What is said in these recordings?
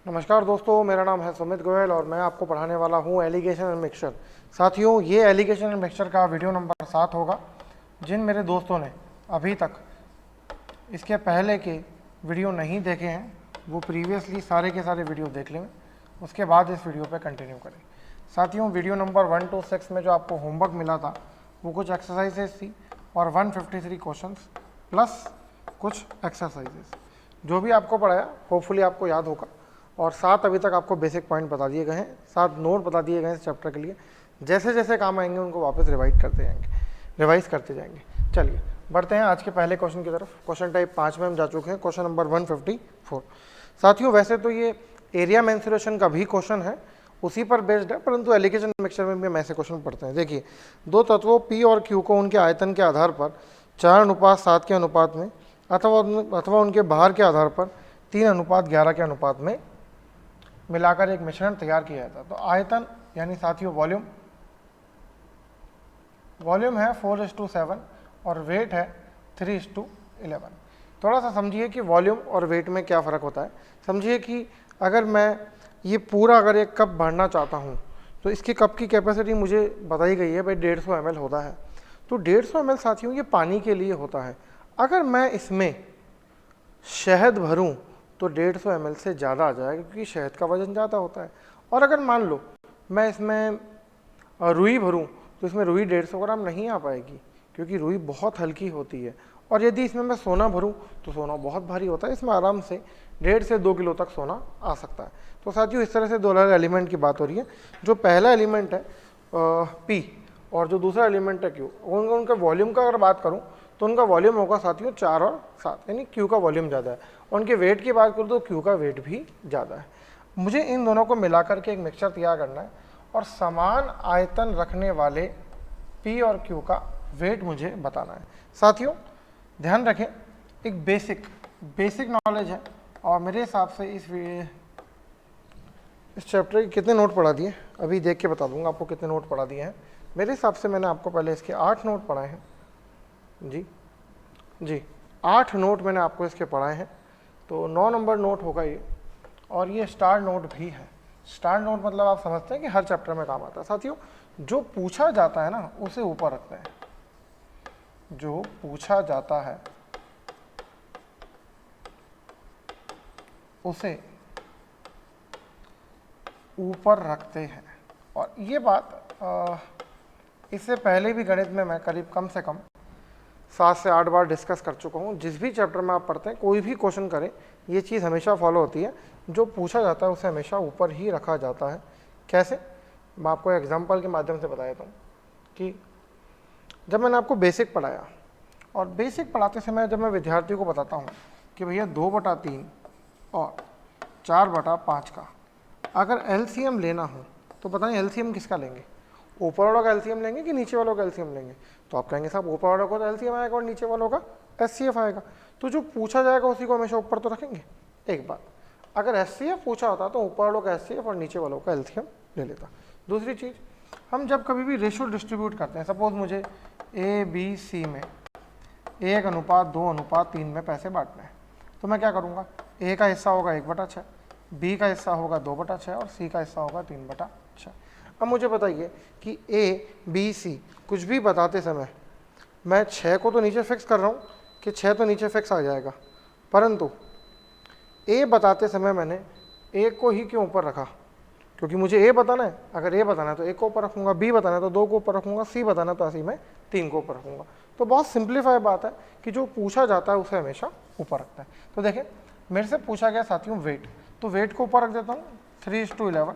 नमस्कार दोस्तों, मेरा नाम है सुमित गोयल और मैं आपको पढ़ाने वाला हूँ एलिगेशन एंड मिक्सचर। साथियों, ये एलिगेशन एंड मिक्सचर का वीडियो नंबर 7 होगा। जिन मेरे दोस्तों ने अभी तक इसके पहले के वीडियो नहीं देखे हैं वो प्रीवियसली सारे के सारे वीडियो देख लें, उसके बाद इस वीडियो पे कंटिन्यू करें। साथियों, वीडियो नंबर 1 to 6 में जो आपको होमवर्क मिला था वो कुछ एक्सरसाइजेस थी और 153 क्वेश्चंस प्लस कुछ एक्सरसाइजेस। जो भी आपको पढ़ाया होपफुली आपको याद होगा। और 7 अभी तक आपको बेसिक पॉइंट बता दिए गए हैं, 7 नोट बता दिए गए हैं इस चैप्टर के लिए। जैसे जैसे काम आएंगे उनको वापस रिवाइज करते जाएंगे। चलिए बढ़ते हैं आज के पहले क्वेश्चन की तरफ। क्वेश्चन टाइप 5 में हम जा चुके हैं, क्वेश्चन नंबर 154। साथियों, वैसे तो ये एरिया मेंसुरेशन का भी क्वेश्चन है, उसी पर बेस्ड है, परंतु एलिगेशन मिक्सचर में भी हम ऐसे क्वेश्चन पढ़ते हैं। देखिए, दो तत्वों P और Q को उनके आयतन के आधार पर 4:7 के अनुपात में अथवा उनके भार के आधार पर 3:11 के अनुपात में मिलाकर एक मिश्रण तैयार किया जाता है। तो आयतन यानी साथियों वॉल्यूम है 4:7 और वेट है 3:11। थोड़ा सा समझिए कि वॉल्यूम और वेट में क्या फ़र्क होता है। समझिए कि अगर मैं ये पूरा अगर एक कप भरना चाहता हूँ तो इसकी कप की कैपेसिटी मुझे बताई गई है भाई 150 ml होता है। तो 150 ml साथियों ये पानी के लिए होता है। अगर मैं इसमें शहद भरूं तो 150 ml से ज़्यादा आ जाएगा, क्योंकि शहद का वजन ज़्यादा होता है। और अगर मान लो मैं इसमें रुई भरूं तो इसमें रुई 150 ग्राम नहीं आ पाएगी, क्योंकि रुई बहुत हल्की होती है। और यदि इसमें मैं सोना भरूं तो सोना बहुत भारी होता है, इसमें आराम से 1.5 से 2 किलो तक सोना आ सकता है। तो साथियों, इस तरह से दो अलग एलिमेंट की बात हो रही है। जो पहला एलिमेंट है P और जो दूसरा एलिमेंट है Q, उनका वॉल्यूम का अगर बात करूँ तो उनका वॉल्यूम होगा साथियों 4 और 7, यानी Q का वॉल्यूम ज़्यादा है। उनके वेट की बात करूँ तो Q का वेट भी ज़्यादा है। मुझे इन दोनों को मिलाकर के एक मिक्सचर तैयार करना है और समान आयतन रखने वाले P और Q का वेट मुझे बताना है। साथियों ध्यान रखें, एक बेसिक नॉलेज है और मेरे हिसाब से इस चैप्टर के कितने नोट पढ़ा दिए अभी देख के बता दूंगा आपको कितने नोट पढ़ा दिए हैं। मेरे हिसाब से मैंने आपको पहले इसके 8 नोट पढ़ाए हैं। जी 8 नोट मैंने आपको इसके पढ़ाए हैं। तो 9 नंबर नोट होगा ये, और ये स्टार नोट भी है। स्टार नोट मतलब आप समझते हैं कि हर चैप्टर में काम आता है। साथियों, जो पूछा जाता है ना उसे ऊपर रखते हैं, जो पूछा जाता है उसे ऊपर रखते हैं। और ये बात इससे पहले भी गणित में मैं करीब कम से कम 7 से 8 बार डिस्कस कर चुका हूँ। जिस भी चैप्टर में आप पढ़ते हैं, कोई भी क्वेश्चन करें, ये चीज़ हमेशा फॉलो होती है, जो पूछा जाता है उसे हमेशा ऊपर ही रखा जाता है। कैसे, मैं आपको एग्जांपल के माध्यम से बता देता हूँ कि जब मैंने आपको बेसिक पढ़ाया, और बेसिक पढ़ाते समय जब मैं विद्यार्थियों को बताता हूँ कि भैया 2/3 और 4/5 का अगर एलसीएम लेना हो तो बताएं एलसीएम किसका लेंगे, ऊपर वालों का एलसीएम लेंगे कि नीचे वालों का एलसीएम लेंगे। तो आप कहेंगे साहब ऊपर वालों का तो एलसीएम आएगा और नीचे वालों का एचसीएफ आएगा। तो जो पूछा जाएगा उसी को हमेशा ऊपर तो रखेंगे। एक बात, अगर एचसीएफ पूछा होता तो ऊपर वालों का एचसीएफ और नीचे वालों का एलसीएम ले लेता। दूसरी चीज़, हम जब कभी भी रेशियो डिस्ट्रीब्यूट करते हैं, सपोज मुझे ABC में 1:2:3 में पैसे बांटना है, तो मैं क्या करूँगा, A का हिस्सा होगा 1/6, B का हिस्सा होगा 2/6 और C का हिस्सा होगा 3/6। अब मुझे बताइए कि ABC कुछ भी बताते समय मैं 6 को तो नीचे फिक्स कर रहा हूँ कि 6 तो नीचे फिक्स आ जाएगा, परंतु A बताते समय मैंने A को ही क्यों ऊपर रखा, क्योंकि मुझे A बताना है। अगर A बताना है तो 1 को ऊपर रखूँगा, B बताना है तो 2 को ऊपर रखूँगा, C बताना है तो ऐसे ही मैं 3 को ऊपर रखूँगा। तो बहुत सिंप्लीफाई बात है कि जो पूछा जाता है उसे हमेशा ऊपर रखता है। तो देखें, मेरे से पूछा गया साथियों वेट, तो वेट को ऊपर रख देता हूँ 3:11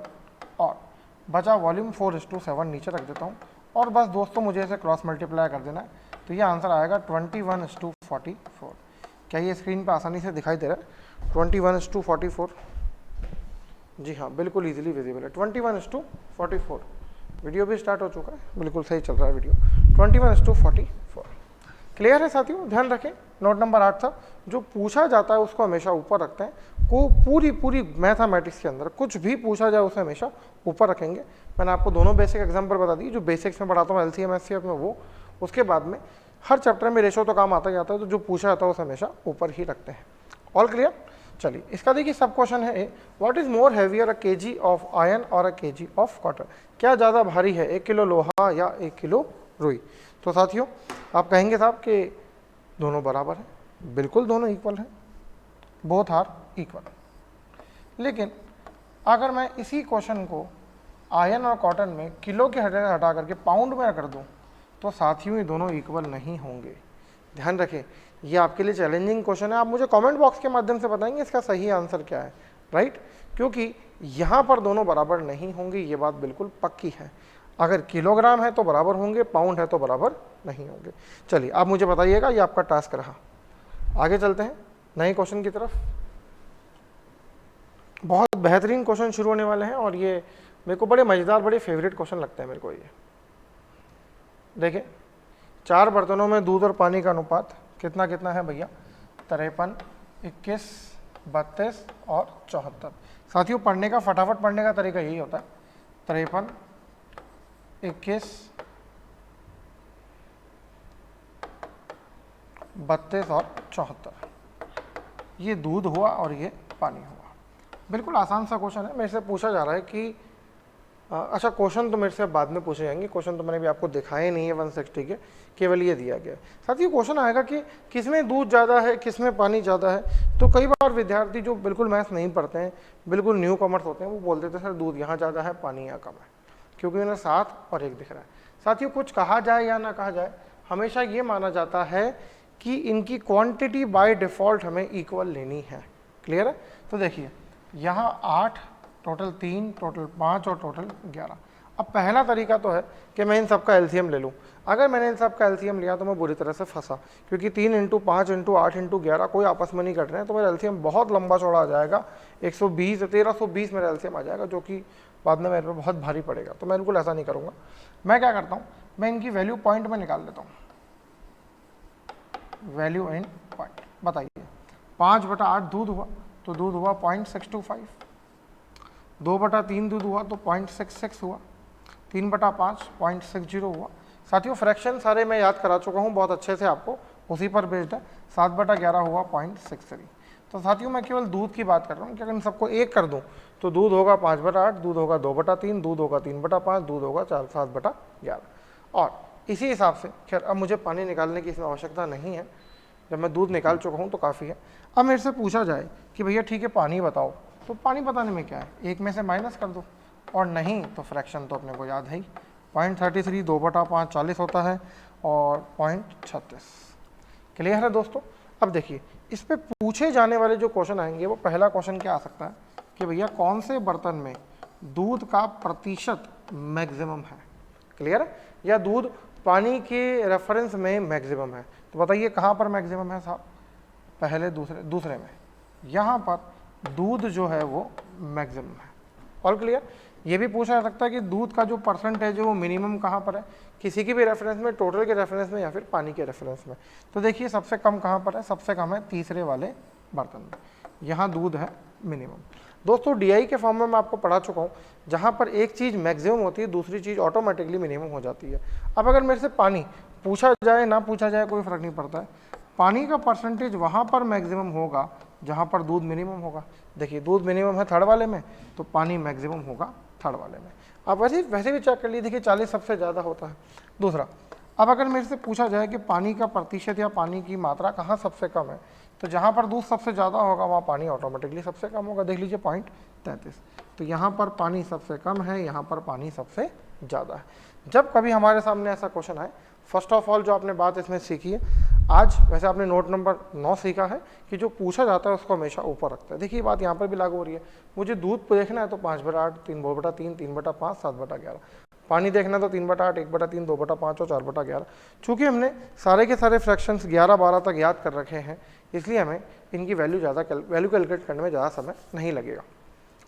और बचा वॉल्यूम 4:7 नीचे रख देता हूँ। और बस दोस्तों मुझे इसे क्रॉस मल्टीप्लाई कर देना है, तो ये आंसर आएगा 21:44। क्या ये स्क्रीन पे आसानी से दिखाई दे रहा है 21:44? जी हाँ, बिल्कुल इजीली विजिबल है 21:44। वीडियो भी स्टार्ट हो चुका है, बिल्कुल सही चल रहा है वीडियो। 21:44 क्लियर है साथियों। ध्यान रखें, नोट नंबर 8 था, जो पूछा जाता है उसको हमेशा ऊपर रखते हैं। को पूरी मैथमेटिक्स के अंदर कुछ भी पूछा जाए उसे हमेशा ऊपर रखेंगे। मैंने आपको दोनों बेसिक एग्जांपल बता दिए, जो बेसिक्स में पढ़ाता हूँ एलसीएम एचसीएफ में वो। उसके बाद में हर चैप्टर में रेशो तो काम आता ही आता है, तो जो पूछा जाता है उसे हमेशा ऊपर ही रखते हैं। All clear. चलिए इसका देखिए सब क्वेश्चन है what is more heavier a KG of iron और अ केजी ऑफ कॉटन, क्या ज़्यादा भारी है 1 किलो लोहा या 1 किलो रुई। तो साथियों आप कहेंगे साहब कि दोनों बराबर हैं, बिल्कुल दोनों इक्वल हैं, बोथ आर इक्वल। लेकिन अगर मैं इसी क्वेश्चन को आयरन और कॉटन में किलो के हटा करके पाउंड में कर दूं तो साथियों ये दोनों इक्वल नहीं होंगे। ध्यान रखें ये आपके लिए चैलेंजिंग क्वेश्चन है, आप मुझे कमेंट बॉक्स के माध्यम से बताएंगे इसका सही आंसर क्या है, राइट। क्योंकि यहाँ पर दोनों बराबर नहीं होंगे, ये बात बिल्कुल पक्की है। अगर किलोग्राम है तो बराबर होंगे, पाउंड है तो बराबर नहीं होंगे। चलिए आप मुझे बताइएगा, ये आपका टास्क रहा। आगे चलते हैं नए क्वेश्चन की तरफ। बहुत बेहतरीन क्वेश्चन शुरू होने वाले हैं और ये मेरे को बड़े मज़ेदार, बड़े फेवरेट क्वेश्चन लगते हैं मेरे को। ये देखिए 4 बर्तनों में दूध और पानी का अनुपात कितना कितना है भैया, 53, 21, 32 और 74। साथियों पढ़ने का, फटाफट पढ़ने का तरीका यही होता है, 53, 21, 32 और 74। ये दूध हुआ और ये पानी हुआ। बिल्कुल आसान सा क्वेश्चन है। मेरे से पूछा जा रहा है कि अच्छा क्वेश्चन तो मेरे से बाद में पूछे जाएंगे, क्वेश्चन तो मैंने भी आपको दिखाए नहीं है 160 के, केवल ये दिया गया है। साथ ही क्वेश्चन आएगा कि किसमें दूध ज़्यादा है, किसमें पानी ज़्यादा है। तो कई बार विद्यार्थी जो बिल्कुल मैथ्स नहीं पढ़ते हैं, बिल्कुल न्यू कॉमर्स होते हैं, वो बोल देते हैं सर दूध यहाँ ज़्यादा है, पानी यहाँ कम है, क्योंकि उन्हें 7 और 1 दिख रहा है। साथियों कुछ कहा जाए या ना कहा जाए, हमेशा ये माना जाता है कि इनकी क्वांटिटी बाय डिफ़ॉल्ट हमें इक्वल लेनी है। क्लियर है। तो देखिए यहाँ 8, टोटल 3, टोटल 5 और टोटल 11। अब पहला तरीका तो है कि मैं इन सब का एलसीएम ले लूँ। अगर मैंने इन सब का एलसीएम लिया तो मैं बुरी तरह से फंसा, क्योंकि 3 × 5 × 8 × 11 कोई आपस में नहीं कट रहे हैं, तो मेरा एलसीएम बहुत लंबा चौड़ा आ जाएगा, 120, 1320 मेरा एलसीएम आ जाएगा, जो कि बाद में मेरे पे बहुत भारी पड़ेगा। तो मैं बिल्कुल ऐसा नहीं करूँगा। मैं क्या करता हूँ, मैं इनकी वैल्यू पॉइंट में निकाल देता हूँ, वैल्यू इन पॉइंट। बताइए 5/8 दूध हुआ तो दूध हुआ 0.625, 2/3 दूध हुआ तो 0.66 हुआ, 3/5 0.60 हुआ। साथियों फ्रैक्शन सारे मैं याद करा चुका हूँ बहुत अच्छे से आपको, उसी पर बेस्ड है। 7/11 हुआ 0.63। तो साथियों मैं केवल दूध की बात कर रहा हूँ कि अगर इन सबको एक कर दूँ तो दूध होगा 5/8, दूध होगा 2/3, दूध होगा 3/5, दूध होगा 7/11। और इसी हिसाब से खैर अब मुझे पानी निकालने की इसमें आवश्यकता नहीं है, जब मैं दूध निकाल चुका हूँ तो काफ़ी है। अब मेरे से पूछा जाए कि भैया ठीक है पानी बताओ, तो पानी बताने में क्या है, एक में से माइनस कर दो, और नहीं तो फ्रैक्शन तो अपने को याद है ही, 0.33, 2/5 40 होता है और 0.36। क्लियर है दोस्तों। अब देखिए इस पे पूछे जाने वाले जो क्वेश्चन आएंगे, वो पहला क्वेश्चन क्या आ सकता है कि भैया कौन से बर्तन में दूध का प्रतिशत मैक्सिमम है। क्लियर है, या दूध पानी के रेफरेंस में मैक्सिमम है। तो बताइए कहाँ पर मैक्सिमम है साहब, पहले दूसरे में, यहाँ पर दूध जो है वो मैक्सिमम है। All clear. ये भी पूछा जा सकता है कि दूध का जो परसेंटेज है वो मिनिमम कहाँ पर है, किसी की भी रेफरेंस में, टोटल के रेफरेंस में या फिर पानी के रेफरेंस में। तो देखिए सबसे कम कहाँ पर है, सबसे कम है तीसरे वाले बर्तन में, यहाँ दूध है मिनिमम। दोस्तों डीआई के फॉर्म में मैं आपको पढ़ा चुका हूँ, जहाँ पर एक चीज़ मैक्सिमम होती है दूसरी चीज़ ऑटोमेटिकली मिनिमम हो जाती है। अब अगर मेरे से पानी पूछा जाए ना पूछा जाए कोई फ़र्क नहीं पड़ता है, पानी का परसेंटेज वहाँ पर मैक्सिमम होगा जहाँ पर दूध मिनिमम होगा। देखिए दूध मिनिमम है थर्ड वाले में, तो पानी मैक्सिमम होगा थर्ड वाले में। आप वैसे भी चेक कर लीजिए, देखिए 40 सबसे ज़्यादा होता है। दूसरा, अब अगर मेरे से पूछा जाए कि पानी का प्रतिशत या पानी की मात्रा कहाँ सबसे कम है, तो जहाँ पर दूध सबसे ज़्यादा होगा वहाँ पानी ऑटोमेटिकली सबसे कम होगा। देख लीजिए 0.33। तो यहाँ पर पानी सबसे कम है, यहाँ पर पानी सबसे ज़्यादा है। जब कभी हमारे सामने ऐसा क्वेश्चन आए, फर्स्ट ऑफ ऑल जो आपने बात इसमें सीखी है आज, वैसे आपने नोट नंबर 9 सीखा है कि जो पूछा जाता है उसको हमेशा ऊपर रखता है। देखिए बात यहाँ पर भी लागू हो रही है, मुझे दूध देखना है तो 5/8, 3/3, 3/5, 7/11। पानी देखना तो 3/8, 1/3, 2/5 और 4/11। चूँकि हमने सारे के सारे फ्रैक्शंस 11-12 तक याद कर रखे हैं, इसलिए हमें इनकी वैल्यू कैलकुलेट करने में ज़्यादा समय नहीं लगेगा।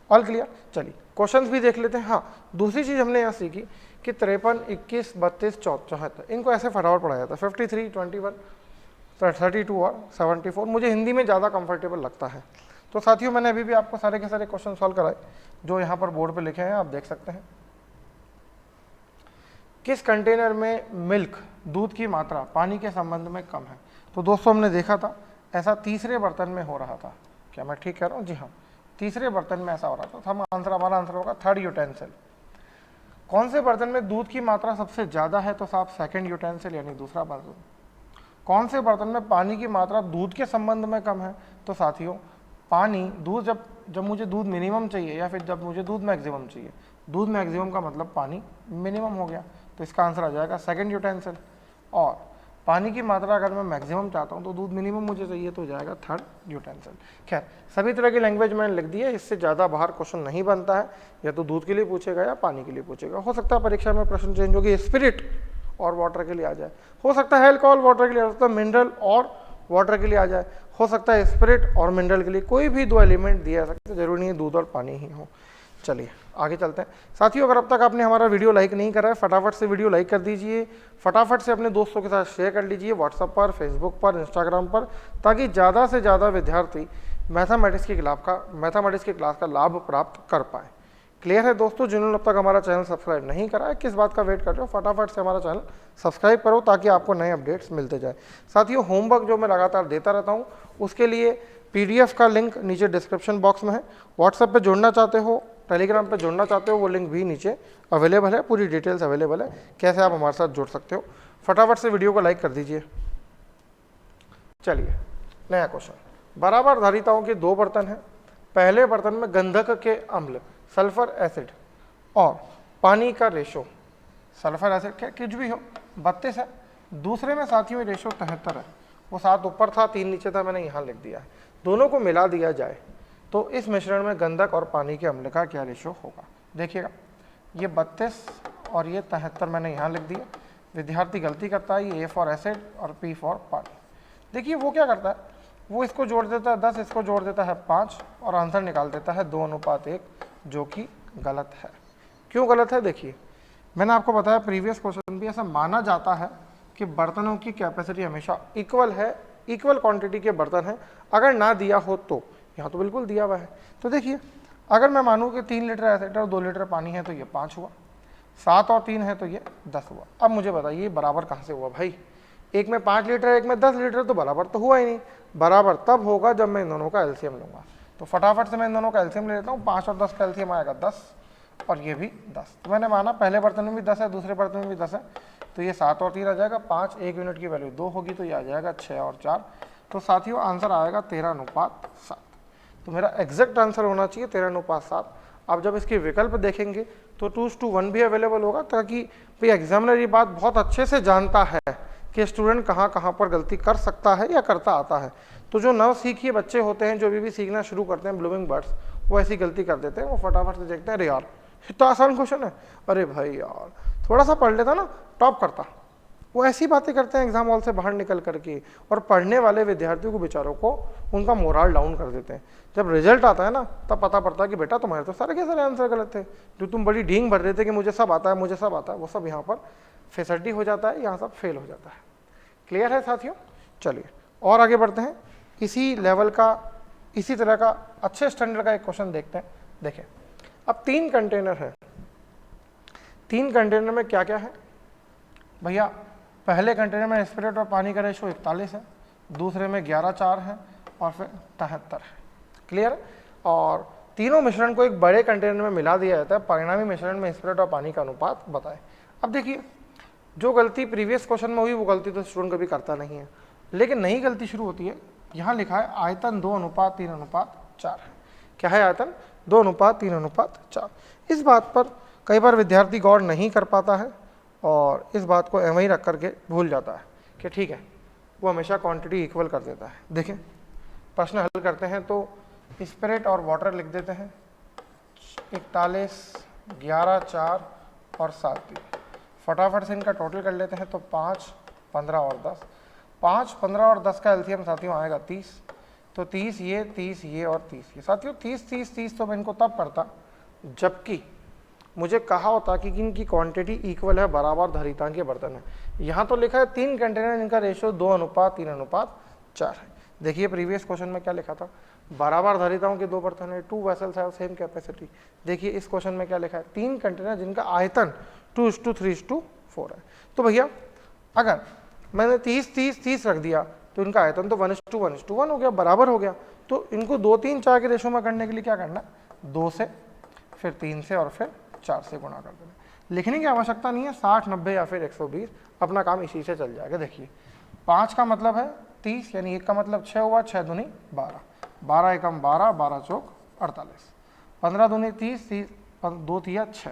All clear. चलिए क्वेश्चंस भी देख लेते हैं। हाँ, दूसरी चीज़ हमने यहाँ सीखी कि 53, 21, 32, 74, इनको ऐसे फटाफट पढ़ा जाता है। 53, 21, 32 और 74 मुझे हिंदी में ज़्यादा कंफर्टेबल लगता है। तो साथियों मैंने अभी भी आपको सारे के सारे क्वेश्चन सॉल्व कराए, जो यहाँ पर बोर्ड पे लिखे हैं आप देख सकते हैं। किस कंटेनर में मिल्क, दूध की मात्रा पानी के संबंध में कम है। तो दोस्तों हमने देखा था ऐसा तीसरे बर्तन में हो रहा था, क्या मैं ठीक कह रहा हूँ? जी हाँ, तीसरे बर्तन में ऐसा हो रहा था। तो हमारा आंसर होगा थर्ड यूटेंसिल। कौन से बर्तन में दूध की मात्रा सबसे ज़्यादा है? तो साहब सेकंड यूटेंसिल यानी दूसरा बर्तन। कौन से बर्तन में पानी की मात्रा दूध के संबंध में कम है? तो साथियों पानी, दूध जब मुझे दूध मिनिमम चाहिए या फिर जब मुझे दूध मैक्सिमम चाहिए, दूध मैक्सिमम का मतलब पानी मिनिमम हो गया, तो इसका आंसर आ जाएगा सेकंड यूटेंसिल। और पानी की मात्रा अगर मैं मैक्सिमम चाहता हूँ तो दूध मिनिमम मुझे चाहिए, तो हो जाएगा थर्ड यूटेंसिल। खैर सभी तरह की लैंग्वेज मैंने लिख दी है, इससे ज़्यादा बाहर क्वेश्चन नहीं बनता है, या तो दूध के लिए पूछेगा या पानी के लिए पूछेगा। हो सकता है परीक्षा में प्रश्न चेंज होगी, स्पिरिट और वाटर के लिए आ जाए, हो सकता है अल्कोहल वाटर के लिए, हो सकता है मिनरल और वाटर के लिए आ जाए, हो सकता है स्पिरिट और मिनरल के लिए, कोई भी दो एलिमेंट दिया जा सकते हैं, जरूरी नहीं है दूध और पानी ही हो। चलिए आगे चलते हैं साथियों। अगर अब तक आपने हमारा वीडियो लाइक नहीं करा है, फटाफट से वीडियो लाइक कर दीजिए, फटाफट से अपने दोस्तों के साथ शेयर कर लीजिए, व्हाट्सएप पर, फेसबुक पर, इंस्टाग्राम पर, ताकि ज़्यादा से ज़्यादा विद्यार्थी मैथमेटिक्स की क्लास का लाभ प्राप्त कर पाए। क्लियर है दोस्तों? जिन्होंने अब तक हमारा चैनल सब्सक्राइब नहीं करा है, किस बात का वेट कर रहे हो? फटाफट से हमारा चैनल सब्सक्राइब करो ताकि आपको नए अपडेट्स मिलते जाए। साथियों होमवर्क जो मैं लगातार देता रहता हूँ, उसके लिए PDF का लिंक नीचे डिस्क्रिप्शन बॉक्स में है। व्हाट्सएप पे जुड़ना चाहते हो, टेलीग्राम पे जुड़ना चाहते हो, वो लिंक भी नीचे अवेलेबल है, पूरी डिटेल्स अवेलेबल है कैसे आप हमारे साथ जुड़ सकते हो। फटाफट से वीडियो को लाइक कर दीजिए। चलिए नया क्वेश्चन। बराबर धारिताओं के दो बर्तन हैं। पहले बर्तन में गंधक के अम्ल सल्फर एसिड और पानी का रेशो, सल्फर एसिड क्या कुछ भी हो, 32 है। दूसरे में साथियों रेशो 73 है। वो 7 ऊपर था 3 नीचे था, मैंने यहाँ लिख दिया है। दोनों को मिला दिया जाए तो इस मिश्रण में गंधक और पानी के अम्ल का क्या रेशो होगा? देखिएगा ये 32 और ये 73 मैंने यहाँ लिख दिया। विद्यार्थी गलती करता है, ये A फॉर एसिड और P फॉर पानी। देखिए वो क्या करता है, वो इसको जोड़ देता है 10, इसको जोड़ देता है 5 और आंसर निकाल देता है 2:1, जो कि गलत है। क्यों गलत है? देखिए मैंने आपको बताया प्रीवियस क्वेश्चन भी ऐसा माना जाता है कि बर्तनों की कैपेसिटी हमेशा इक्वल है, इक्वल क्वांटिटी के बर्तन हैं। अगर ना दिया हो तो, यहाँ तो बिल्कुल दिया हुआ है। तो देखिए अगर मैं मानूँ कि 3 लीटर एसिड और 2 लीटर पानी है तो ये 5 हुआ, 7 और 3 है तो ये 10 हुआ। अब मुझे बताइए बराबर कहाँ से हुआ भाई? एक में 5 लीटर एक में 10 लीटर, तो बराबर तो हुआ ही नहीं। बराबर तब होगा जब मैं इन दोनों का एलसीएम लूँगा। तो फटाफट से मैं इन दोनों का एलसीएम ले लेता हूँ। 5 और 10 का एलसीएम आएगा 10 और ये भी 10। तो मैंने माना पहले बर्तन में भी 10 है, दूसरे बर्तन में भी 10 है, तो ये 7 और 3 आ जाएगा 5, 1 यूनिट की वैल्यू 2 होगी तो ये आ जाएगा 6 और 4। तो साथियों आंसर आएगा 13:7। तो मेरा एग्जैक्ट आंसर होना चाहिए 13:7। आप जब इसके विकल्प देखेंगे तो 2:1 भी अवेलेबल होगा, ताकि भाई एग्जामिनर ये बात बहुत अच्छे से जानता है कि स्टूडेंट कहाँ कहाँ पर गलती कर सकता है या करता आता है। तो जो नव सीखिए बच्चे होते हैं, जो भी सीखना शुरू करते हैं ब्लूमिंग बर्ड्स, वो ऐसी गलती कर देते हैं। वो फटाफट से देखते हैं अरे यार इतना आसान क्वेश्चन है, अरे भाई यार थोड़ा सा पढ़ लेता ना टॉप करता। वो ऐसी बातें करते हैं एग्जाम हॉल से बाहर निकल करके, और पढ़ने वाले विद्यार्थियों को बेचारों को उनका मोरल डाउन कर देते हैं। जब रिजल्ट आता है ना तब पता पड़ता है कि बेटा तुम्हारे तो सारे के सारे आंसर गलत थे। जो तुम बड़ी डींग भर रहे थे कि मुझे सब आता है मुझे सब आता है, वो सब यहाँ पर फैसिलिटी हो जाता है, यहाँ सब फेल हो जाता है। क्लियर है साथियों? चलिए और आगे बढ़ते हैं। इसी लेवल का, इसी तरह का अच्छे स्टैंडर्ड का एक क्वेश्चन देखते हैं। देखें अब 3 कंटेनर है। 3 कंटेनर में क्या क्या है भैया? पहले कंटेनर में स्पिरिट और पानी का रेशो 41 है, दूसरे में 11:4 है और फिर 73 है। क्लियर? और तीनों मिश्रण को एक बड़े कंटेनर में मिला दिया जाता है। परिणामी मिश्रण में स्पिरिट और पानी का अनुपात बताएं। अब देखिए जो गलती प्रीवियस क्वेश्चन में हुई वो गलती तो स्टूडेंट कभी करता नहीं है, लेकिन नई गलती शुरू होती है। यहाँ लिखा है आयतन 2:3:4 है। क्या है आयतन? 2:3:4। इस बात पर कई बार विद्यार्थी गौर नहीं कर पाता है और इस बात को एवं ही रख करके भूल जाता है कि ठीक है, वो हमेशा क्वांटिटी इक्वल कर देता है। देखें प्रश्न हल करते हैं तो स्पिरिट और वाटर लिख देते हैं 41, 11:4 और 7:3। फटाफट से इनका टोटल कर लेते हैं तो 5, 15 और 10। 5, 15 और 10 का एलसीएम साथियों आएगा 30। तो 30 ये और 30 ये। साथियों 30, 30, 30 तो मैं इनको तब करता जबकि मुझे कहा होता कि इनकी क्वांटिटी इक्वल है, बराबर धारिता के बर्तन है। यहाँ तो लिखा है 3 कंटेनर जिनका रेशो 2:3:4 है। देखिए प्रीवियस क्वेश्चन में क्या लिखा था? बराबर धारिताओं के 2 बर्तन है, 2 वेसल्स हैव सेम कैपेसिटी। देखिए इस क्वेश्चन में क्या लिखा है? 3 कंटेनर जिनका आयतन 2:3:4 है। तो भैया अगर मैंने 30, 30, 30 रख दिया तो इनका आयतन तो 1:1 हो गया, बराबर हो गया। तो इनको 2, 3, 4 के रेशो में करने के लिए क्या करना, 2 से, फिर 3 से और फिर 4 से गुणा कर देना। लिखने की आवश्यकता नहीं है, 60, 90 या फिर 120, अपना काम इसी से चल जाएगा। देखिए 5 का मतलब है 30, यानी 1 का मतलब 6 हुआ, 6 दूनी 12, 12 एकम 12, 12 चौक 48, 15 दूनी 30, 30 2 तिया 6,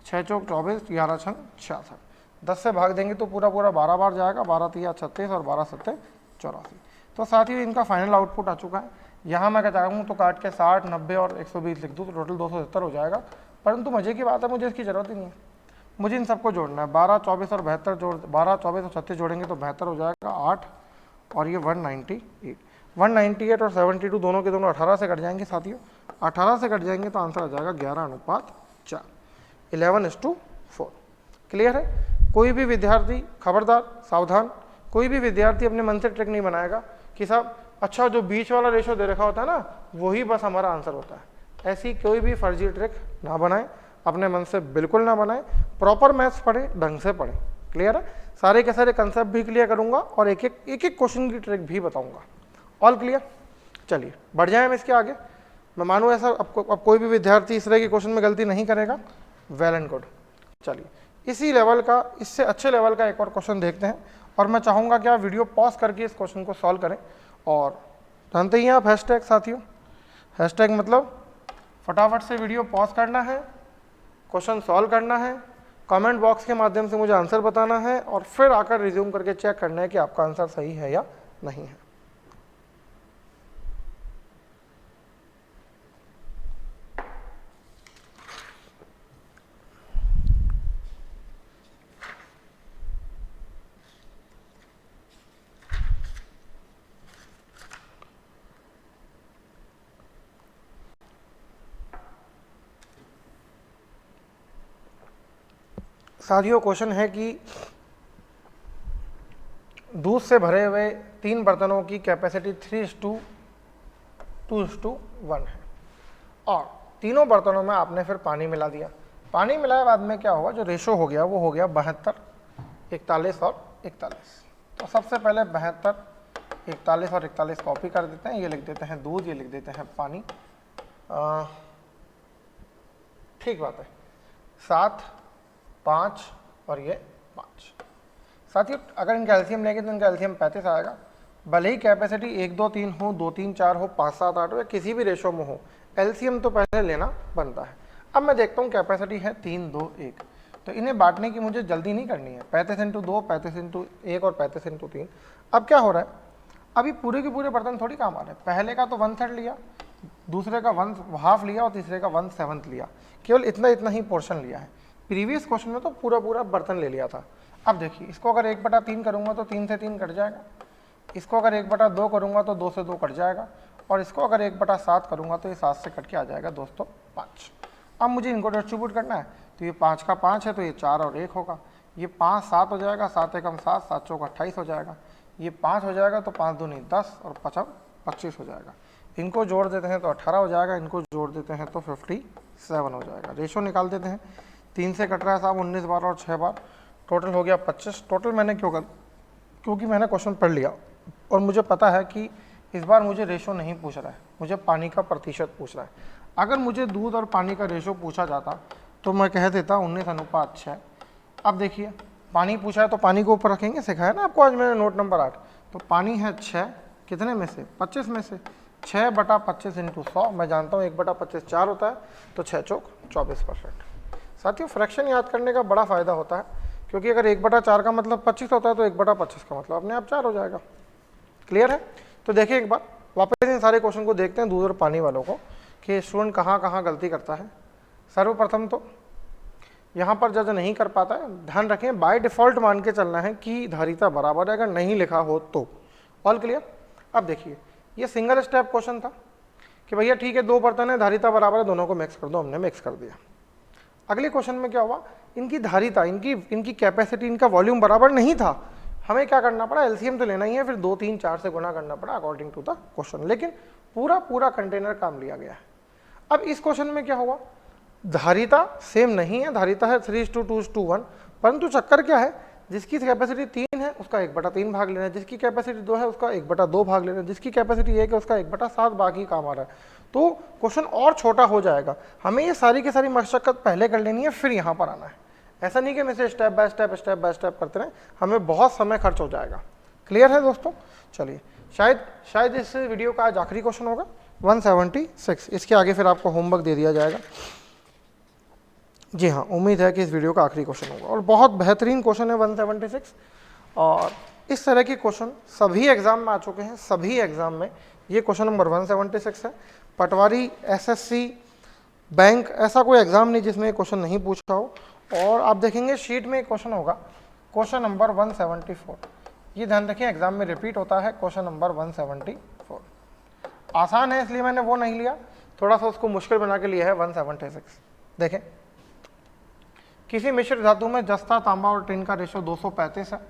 6 चौक 24, 11 छंग 66, 10 से भाग देंगे तो पूरा पूरा 12 बार जाएगा, 12 तिया 36 और 12 सत्ते 84। तो साथियों इनका फाइनल आउटपुट आ चुका है। यहाँ मैं क्या चाहूँ तो काट के 60, 90 और 120 लिख दूँ तो टोटल 270 हो जाएगा। परंतु मजे की बात है, मुझे इसकी ज़रूरत ही नहीं है, मुझे इन सबको जोड़ना है। 12, 24 और 72 जोड़, 12, 24 और 36 जोड़ेंगे तो 72 हो जाएगा, 8 और ये 198, 198 और 72 दोनों के दोनों 18 से कट जाएंगे साथियों, 18 से कट जाएंगे तो आंसर आ जाएगा 11:4, 11:4। क्लियर है? कोई भी विद्यार्थी खबरदार सावधान, कोई भी विद्यार्थी अपने मन से ट्रिक नहीं बनाएगा कि साहब अच्छा जो बीच वाला रेशो दे रखा होता है ना वही बस हमारा आंसर होता है। ऐसी कोई भी फर्जी ट्रिक ना बनाए, अपने मन से बिल्कुल ना बनाए, प्रॉपर मैथ्स पढ़े, ढंग से पढ़े। क्लियर है? सारे के सारे कंसेप्ट भी क्लियर करूंगा और एक एक क्वेश्चन की ट्रिक भी बताऊंगा। All clear? चलिए बढ़ जाए हम इसके आगे। मैं मानूँ ऐसा अब कोई भी विद्यार्थी इस तरह के क्वेश्चन में गलती नहीं करेगा, वेल एंड गुड। चलिए इसी लेवल का, इससे अच्छे लेवल का एक और क्वेश्चन देखते हैं और मैं चाहूँगा कि आप वीडियो पॉज करके इस क्वेश्चन को सॉल्व करें। और जानते ही हैं आप हैशटैग साथियों, हैशटैग मतलब फटाफट से वीडियो पॉज करना है, क्वेश्चन सॉल्व करना है, कमेंट बॉक्स के माध्यम से मुझे आंसर बताना है और फिर आकर रिज्यूम करके चेक करना है कि आपका आंसर सही है या नहीं है। साथियों क्वेश्चन है कि दूध से भरे हुए 3 बर्तनों की कैपेसिटी 3:2:1 है और तीनों बर्तनों में आपने फिर पानी मिला दिया। पानी मिलाए बाद में क्या होगा, जो रेशो हो गया वो हो गया 72, 41 और 41। तो सबसे पहले 72, 41 और 41 कॉपी कर देते हैं, ये लिख देते हैं दूध, ये लिख देते हैं पानी। ठीक बात है, 7, 5 और ये 5। साथियों अगर इनका एलसीएम लेंगे तो इनका एलसीएम 35 आएगा। भले ही कैपेसिटी 1, 2, 3 हो, 2, 3, 4 हो, 5, 7, 8 हो या किसी भी रेशो में हो, एलसीएम तो पहले लेना बनता है। अब मैं देखता हूँ कैपेसिटी है 3, 2, 1, तो इन्हें बांटने की मुझे जल्दी नहीं करनी है। 35x2, 35x1 और 35x3। अब क्या हो रहा है, अभी पूरे के पूरे बर्तन थोड़ी काम आ रहे हैं। पहले का तो 1/3 लिया, दूसरे का 1/2 लिया और तीसरे का 1/7 लिया, केवल इतना इतना ही पोर्शन लिया है। प्रीवियस क्वेश्चन में तो पूरा पूरा बर्तन ले लिया था। अब देखिए इसको अगर 1/3 करूँगा तो 3 से 3 कट जाएगा, इसको अगर 1/2 करूँगा तो 2 से 2 कट जाएगा और इसको अगर 1/7 करूँगा तो ये 7 से कट के आ जाएगा दोस्तों 5। अब मुझे इनको डिस्ट्रीब्यूट करना है, तो ये 5 का 5 है तो ये 4 और 1 होगा, ये 5, 7 हो जाएगा, 7 एकम 7, 7 चौक 28 हो जाएगा, ये 5 हो जाएगा तो 5 दूनी 10 और 5 25 हो जाएगा। इनको जोड़ देते हैं तो 18 हो जाएगा, इनको जोड़ देते हैं तो 57 हो जाएगा। रेशो निकाल देते हैं, 3 से कट रहा है साहब 19 बार और 6 बार, टोटल हो गया 25। टोटल मैंने क्यों कर, क्योंकि मैंने क्वेश्चन पढ़ लिया और मुझे पता है कि इस बार मुझे रेशो नहीं पूछ रहा है, मुझे पानी का प्रतिशत पूछ रहा है। अगर मुझे दूध और पानी का रेशो पूछा जाता तो मैं कह देता 19:6। अब देखिए पानी पूछा है तो पानी को ऊपर रखेंगे, सिखाया ना आपको आज मैंने नोट नंबर 8। तो पानी है 6, कितने में से, 25 में से, 6/25 × 100। मैं जानता हूँ 1/25 4 होता है, तो 6 चौक 24%। साथियों फ्रैक्शन याद करने का बड़ा फ़ायदा होता है, क्योंकि अगर 1/4 का मतलब 25 होता है तो 1/25 का मतलब अपने आप 4 हो जाएगा। क्लियर है? तो देखिए एक बार वापस इन सारे क्वेश्चन को देखते हैं दूध और पानी वालों को, कि स्टूडेंट कहाँ कहाँ गलती करता है। सर्वप्रथम तो यहाँ पर जज नहीं कर पाता है, ध्यान रखें बाय डिफ़ॉल्ट मान के चलना है कि धारिता बराबर है, अगर नहीं लिखा हो तो। All clear? अब देखिए ये सिंगल स्टेप क्वेश्चन था कि भैया ठीक है 2 बर्तन है, धारिता बराबर है, दोनों को मिक्स कर दो, हमने मिक्स कर दिया। अगले क्वेश्चन में क्या हुआ, इनकी धारिता, इनकी कैपेसिटी, इनका वॉल्यूम बराबर नहीं था। हमें क्या करना पड़ा, एलसीएम तो लेना ही है, फिर 2, 3, 4 से गुना करना पड़ा अकॉर्डिंग टू द क्वेश्चन, लेकिन पूरा कंटेनर काम लिया गया है। अब इस क्वेश्चन में क्या हुआ, धारिता सेम नहीं है, धारिता है 3:2:1, परंतु चक्कर क्या है, जिसकी कैपेसिटी 3 है उसका 1/3 भाग लेना है, जिसकी कैपेसिटी 2 है उसका 1/2 भाग लेना है, जिसकी कैपेसिटी 1 है उसका 1/7 बाकी काम आ रहा है। तो क्वेश्चन और छोटा हो जाएगा। हमें ये सारी की सारी मशक्कत पहले कर लेनी है, फिर यहाँ पर आना है। ऐसा नहीं कि मैं इसे स्टेप बाय स्टेप करते रहें, हमें बहुत समय खर्च हो जाएगा। क्लियर है दोस्तों? चलिए, शायद इस वीडियो का आज आखिरी क्वेश्चन होगा 176। इसके आगे फिर आपको होमवर्क दे दिया जाएगा। जी हाँ, उम्मीद है कि इस वीडियो का आखिरी क्वेश्चन होगा और बहुत बेहतरीन क्वेश्चन है 176। और इस तरह के क्वेश्चन सभी एग्जाम में आ चुके हैं, सभी एग्जाम में ये क्वेश्चन नंबर 176 है। पटवारी, एसएससी, बैंक, ऐसा कोई एग्जाम नहीं जिसमें ये क्वेश्चन नहीं पूछा हो। और आप देखेंगे शीट में एक क्वेश्चन होगा, क्वेश्चन नंबर 174। ये ध्यान रखिए, एग्जाम में रिपीट होता है क्वेश्चन नंबर 174। आसान है इसलिए मैंने वो नहीं लिया, थोड़ा सा उसको मुश्किल बना के लिया है 176। देखें, किसी मिश्र धातु में जस्ता, तांबा और टिन का रेशो 235 है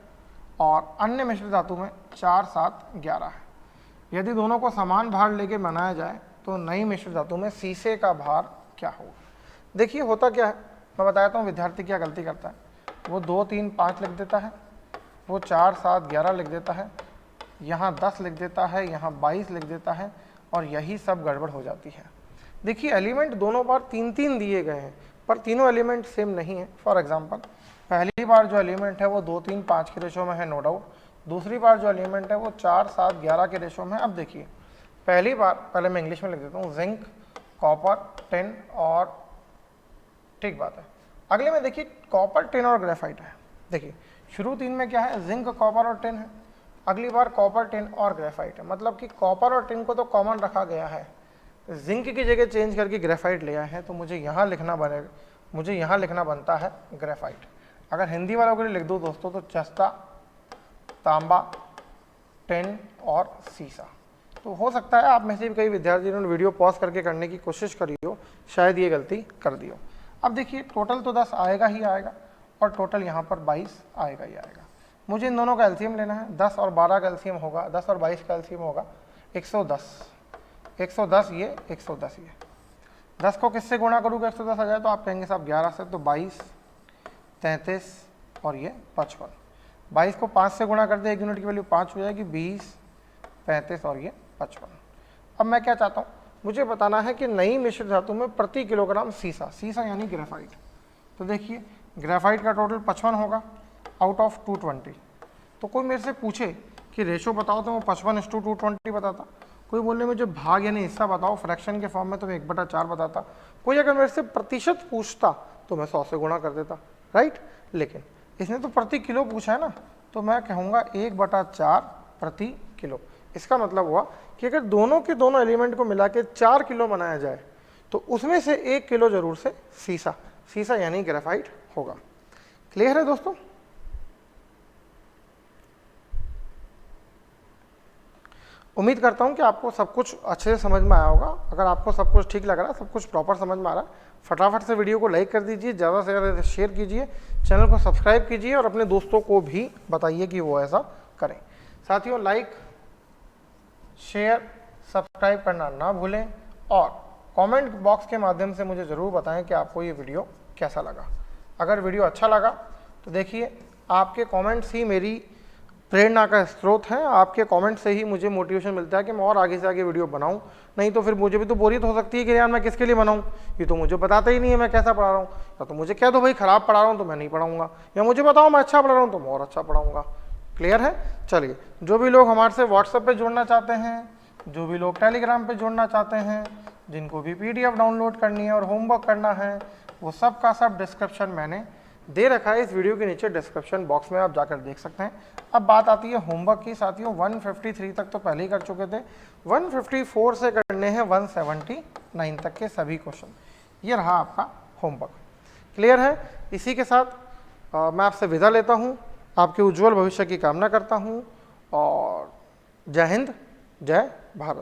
और अन्य मिश्र धातु में 4, 7, 11 है। यदि दोनों को समान भार लेके बनाया जाए तो नई मिश्र धातु में शीशे का भार क्या होगा? देखिए होता क्या है, मैं बताता हूँ विद्यार्थी क्या गलती करता है। वो 2, 3, 5 लिख देता है, वो 4, 7, 11 लिख देता है, यहाँ 10 लिख देता है, यहाँ 22 लिख देता है और यही सब गड़बड़ हो जाती है। देखिए एलिमेंट दोनों बार 3-3 दिए गए हैं पर तीनों एलिमेंट सेम नहीं है। फॉर एग्जांपल, पहली बार जो एलिमेंट है वो 2, 3, 5 के रेशो में है, नो डाउट। दूसरी बार जो एलिमेंट है वो 4, 7, 11 के रेशो में है। अब देखिए पहली बार, पहले मैं इंग्लिश में लिख देता हूँ, जिंक, कॉपर, टिन और, ठीक बात है। अगले में देखिए कॉपर, टिन और ग्रेफाइट है। देखिए शुरू 3 में क्या है, जिंक, कॉपर और टिन है। अगली बार कॉपर, टिन और ग्रेफाइट है, मतलब कि कॉपर और टिन को तो कॉमन रखा गया है, जिंक की जगह चेंज करके ग्रेफाइट लिया है, तो मुझे यहाँ लिखना बनता है ग्रेफाइट। अगर हिंदी वालों के लिए लिख दूँ दोस्तों तो जस्ता, तांबा, टिन और सीसा। तो हो सकता है आप में से भी कई विद्यार्थियों ने वीडियो पॉज करके करने की कोशिश करी हो, शायद ये गलती कर दी हो। अब देखिए टोटल तो 10 आएगा ही आएगा और टोटल यहाँ पर 22 आएगा ही आएगा। मुझे इन दोनों का एलसीएम लेना है। 10 और 12 का एलसीएम होगा, 10 और 22 का एलसीएम होगा 110। 110 ये, 110 ये। 10 को किससे गुणा करूँगा 110 आ जाए तो आप कहेंगे साहब 11 से, तो 22, 33 और ये 55। 22 को 5 से गुणा कर दे, 1 यूनिट की वैल्यू 5 हो जाएगी, 20, 35 और ये 55। अब मैं क्या चाहता हूँ, मुझे बताना है कि नई मिश्र धातु में प्रति किलोग्राम सीसा यानी ग्रेफाइट। तो देखिए ग्रेफाइट का टोटल 55 होगा आउट ऑफ 220। तो कोई मेरे से पूछे कि रेशो बताओ तो मैं 55:220 बताता। कोई बोले मुझे भाग यानी हिस्सा बताओ फ्रैक्शन के फॉर्म में, तो मैं 1/4 बताता। कोई अगर मेरे से प्रतिशत पूछता तो मैं 100 से गुणा कर देता, राइट। लेकिन इसने तो प्रति किलो पूछा है ना, तो मैं कहूँगा 1/4 प्रति किलो। इसका मतलब हुआ कि अगर दोनों के दोनों एलिमेंट को मिला के 4 किलो बनाया जाए तो उसमें से 1 किलो जरूर से सीसा यानी ग्रेफाइट होगा। क्लियर है दोस्तों? उम्मीद करता हूं कि आपको सब कुछ अच्छे से समझ में आया होगा। अगर आपको सब कुछ ठीक लग रहा है, सब कुछ प्रॉपर समझ में आ रहा है, फटाफट से वीडियो को लाइक कर दीजिए, ज़्यादा से ज़्यादा शेयर कीजिए, चैनल को सब्सक्राइब कीजिए और अपने दोस्तों को भी बताइए कि वो ऐसा करें। साथियों लाइक, शेयर, सब्सक्राइब करना ना भूलें और कमेंट बॉक्स के माध्यम से मुझे ज़रूर बताएं कि आपको ये वीडियो कैसा लगा। अगर वीडियो अच्छा लगा तो देखिए आपके कमेंट्स ही मेरी प्रेरणा का स्रोत है। आपके कमेंट से ही मुझे मोटिवेशन मिलता है कि मैं और आगे से आगे वीडियो बनाऊं। नहीं तो फिर मुझे भी तो बोरियत हो सकती है कि यार मैं किसके लिए बनाऊं, ये तो मुझे बताता ही नहीं है मैं कैसा पढ़ा रहा हूँ। या तो मुझे कह दो भाई खराब पढ़ा रहा हूँ तो मैं नहीं पढ़ाऊँगा, या मुझे बताओ मैं अच्छा पढ़ा रहा हूँ तो मैं और अच्छा पढ़ाऊँगा। क्लियर है? चलिए, जो भी लोग हमारे से व्हाट्सएप पे जुड़ना चाहते हैं, जो भी लोग टेलीग्राम पे जुड़ना चाहते हैं, जिनको भी PDF डाउनलोड करनी है और होमवर्क करना है, वो सब का सब डिस्क्रिप्शन मैंने दे रखा है इस वीडियो के नीचे, डिस्क्रिप्शन बॉक्स में आप जाकर देख सकते हैं। अब बात आती है होमवर्क की। साथियों 153 तक तो पहले ही कर चुके थे, 154 से करने हैं 179 तक के सभी क्वेश्चन। ये रहा आपका होमवर्क। क्लियर है? इसी के साथ मैं आपसे विदा लेता हूँ, आपके उज्जवल भविष्य की कामना करता हूँ और जय हिंद, जय भारत।